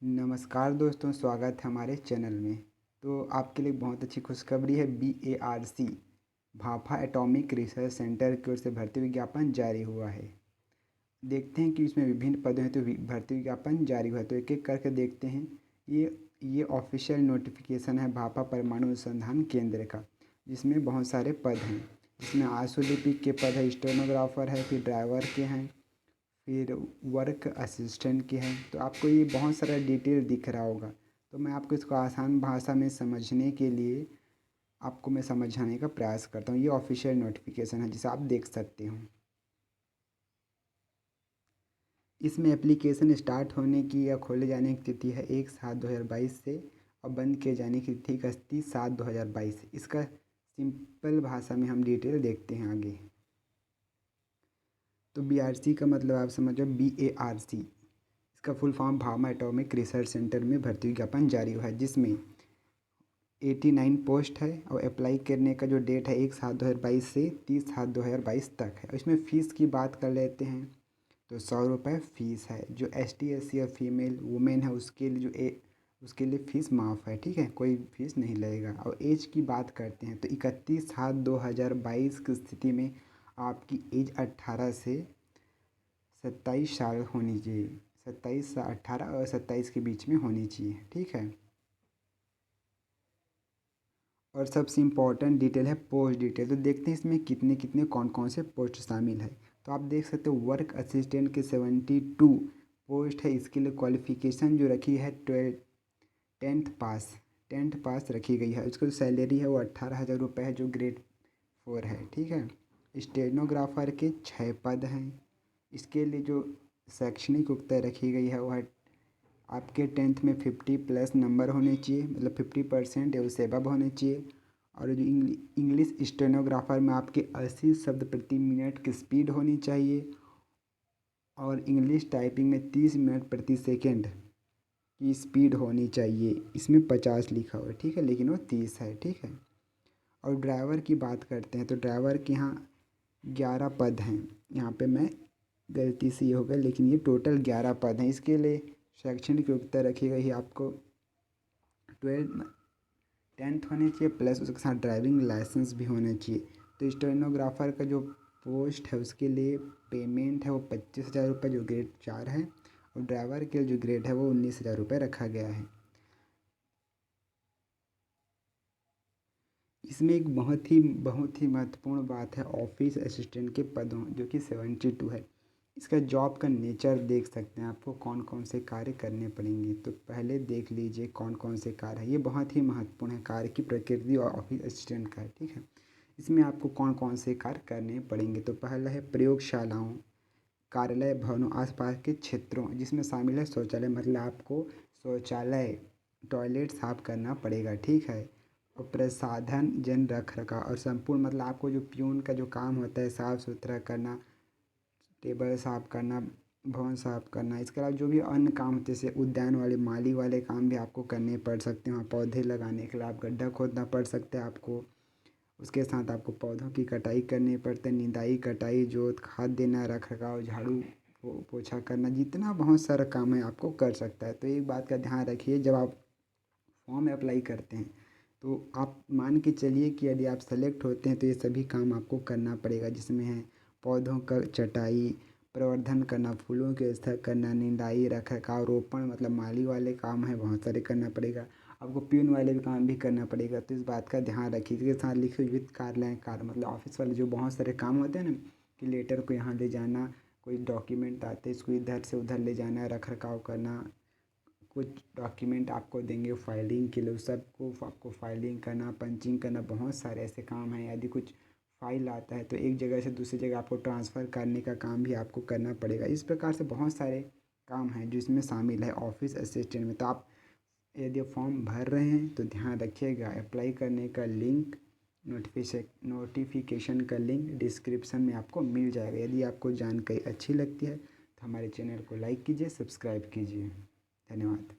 नमस्कार दोस्तों, स्वागत है हमारे चैनल में। तो आपके लिए बहुत अच्छी खुशखबरी है। BARC Bhabha atomic research centre की ओर से भर्ती विज्ञापन जारी हुआ है। देखते हैं कि इसमें विभिन्न पदों हैं तो भर्ती विज्ञापन जारी हुआ है, तो एक एक करके देखते हैं। ये ऑफिशियल नोटिफिकेशन है भाभा परमाणु अनुसंधान केंद्र का, जिसमें बहुत सारे पद हैं। जिसमें आशुलिपिक के पद है, स्टेनोग्राफर है, फिर ड्राइवर के हैं, फिर वर्क असिस्टेंट की है। तो आपको ये बहुत सारा डिटेल दिख रहा होगा, तो मैं आपको इसको आसान भाषा में समझने के लिए आपको मैं समझाने का प्रयास करता हूँ। ये ऑफिशियल नोटिफिकेशन है जिसे आप देख सकते हो। इसमें एप्लीकेशन स्टार्ट होने की या खोले जाने की तिथि है 1/7/2022 से, और बंद किए जाने की तिथि 31/7/2022। इसका सिंपल भाषा में हम डिटेल देखते हैं आगे। तो BRC का मतलब आप समझो, BARC इसका full form Bhabha atomic research centre में भर्ती विज्ञापन जारी हुआ है, जिसमें 89 पोस्ट है। और अप्लाई करने का जो डेट है 1/7/2022 से 30/7/2022 तक है। इसमें फ़ीस की बात कर लेते हैं तो 100 रुपये फ़ीस है। जो ST SC और फीमेल वुमेन है उसके लिए उसके लिए फ़ीस माफ़ है, ठीक है, कोई फ़ीस नहीं लगेगा। और एज की बात करते हैं तो 31/7/2022 की स्थिति में आपकी एज 18 से 27 साल होनी चाहिए। 27 से 18 और 27 के बीच में होनी चाहिए, ठीक है। और सबसे इम्पोर्टेंट डिटेल है पोस्ट डिटेल। तो देखते हैं इसमें कितने कितने कौन कौन से पोस्ट शामिल है। तो आप देख सकते हो वर्क असिस्टेंट के 72 पोस्ट है। इसके लिए क्वालिफ़िकेशन जो रखी है 10th पास रखी गई है। उसकी जो सैलरी है वो 18,000 रुपये है, जो ग्रेड 4 है, ठीक है। स्टेनोग्राफर के 6 पद हैं। इसके लिए जो शैक्षणिक योग्यता रखी गई है वो है आपके 10th में 50+ नंबर होने चाहिए, मतलब 50% या उससे अबव होने चाहिए। और जो इंग्लिश स्टेनोग्राफर में आपके 80 शब्द प्रति मिनट की स्पीड होनी चाहिए। और इंग्लिश टाइपिंग में 30 मिनट प्रति सेकेंड की स्पीड होनी चाहिए। इसमें 50 लिखा हुआ है, ठीक है, लेकिन वो 30 है, ठीक है। और ड्राइवर की बात करते हैं तो ड्राइवर के यहाँ 11 पद हैं। यहाँ पे मैं गलती से ये हो गया, लेकिन ये टोटल 11 पद हैं। इसके लिए शैक्षणिक योग्यता रखी गई है आपको 10th होनी चाहिए, प्लस उसके साथ ड्राइविंग लाइसेंस भी होना चाहिए। तो स्टेनोग्राफर का जो पोस्ट है उसके लिए पेमेंट है वो 25,000 रुपये, जो ग्रेड 4 है। और ड्राइवर के जो ग्रेड है वो 19,000 रुपये रखा गया है। इसमें एक बहुत ही महत्वपूर्ण बात है ऑफिस असिस्टेंट के पदों, जो कि 72 है। इसका जॉब का नेचर देख सकते हैं, आपको कौन कौन से कार्य करने पड़ेंगे। तो पहले देख लीजिए कौन कौन से कार्य है। ये बहुत ही महत्वपूर्ण है, कार्य की प्रकृति और ऑफिस असिस्टेंट का है, ठीक है। इसमें आपको कौन कौन से कार्य करने पड़ेंगे। तो पहला है प्रयोगशालाओं, कार्यालय भवनों आसपास के क्षेत्रों, जिसमें शामिल है शौचालय, मतलब आपको शौचालय टॉयलेट साफ करना पड़ेगा, ठीक है। और प्रसाधन जन रख रखाव और संपूर्ण, मतलब आपको जो प्यून का जो काम होता है साफ़ सुथरा करना, टेबल साफ़ करना, भवन साफ़ करना। इसके अलावा जो भी अन्य काम होते हैं जैसे उद्यान वाले माली वाले काम भी आपको करने पड़ सकते हैं। वहाँ पौधे लगाने के लिए आप गड्ढा खोदना पड़ सकता है आपको। उसके साथ आपको पौधों की कटाई करनी पड़ती है, निदाई कटाई जोत खाद देना, रख रखाव, झाड़ू पोछा करना, जितना बहुत सारा काम है आपको कर सकता है। तो एक बात का ध्यान रखिए, जब आप फॉर्म अप्लाई करते हैं तो आप मान के चलिए कि यदि आप सेलेक्ट होते हैं तो ये सभी काम आपको करना पड़ेगा, जिसमें है पौधों का छटाई, प्रवर्धन करना, फूलों की व्यवस्था करना, निंदाई, रख रखाव, रोपण, मतलब माली वाले काम है बहुत सारे करना पड़ेगा। आपको प्यून वाले भी काम भी करना पड़ेगा। तो इस बात का ध्यान रखिए। इसके साथ लिखे वित्त कार्यालय कार्य, मतलब ऑफिस वाले जो बहुत सारे काम होते हैं ना, कि लेटर को यहाँ ले जाना, कोई डॉक्यूमेंट आते हैं इसको इधर से उधर ले जाना, रख रखाव करना, कुछ डॉक्यूमेंट आपको देंगे फाइलिंग के लिए, उस सबको आपको फाइलिंग करना, पंचिंग करना, बहुत सारे ऐसे काम हैं। यदि कुछ फाइल आता है तो एक जगह से दूसरी जगह आपको ट्रांसफ़र करने का काम भी आपको करना पड़ेगा। इस प्रकार से बहुत सारे काम हैं जो इसमें शामिल है ऑफिस असिस्टेंट में। तो आप यदि फॉर्म भर रहे हैं तो ध्यान रखिएगा, अप्लाई करने का लिंक, नोटिफिकेशन का लिंक डिस्क्रिप्शन में आपको मिल जाएगा। यदि आपको जानकारी अच्छी लगती है तो हमारे चैनल को लाइक कीजिए, सब्सक्राइब कीजिए। धन्यवाद।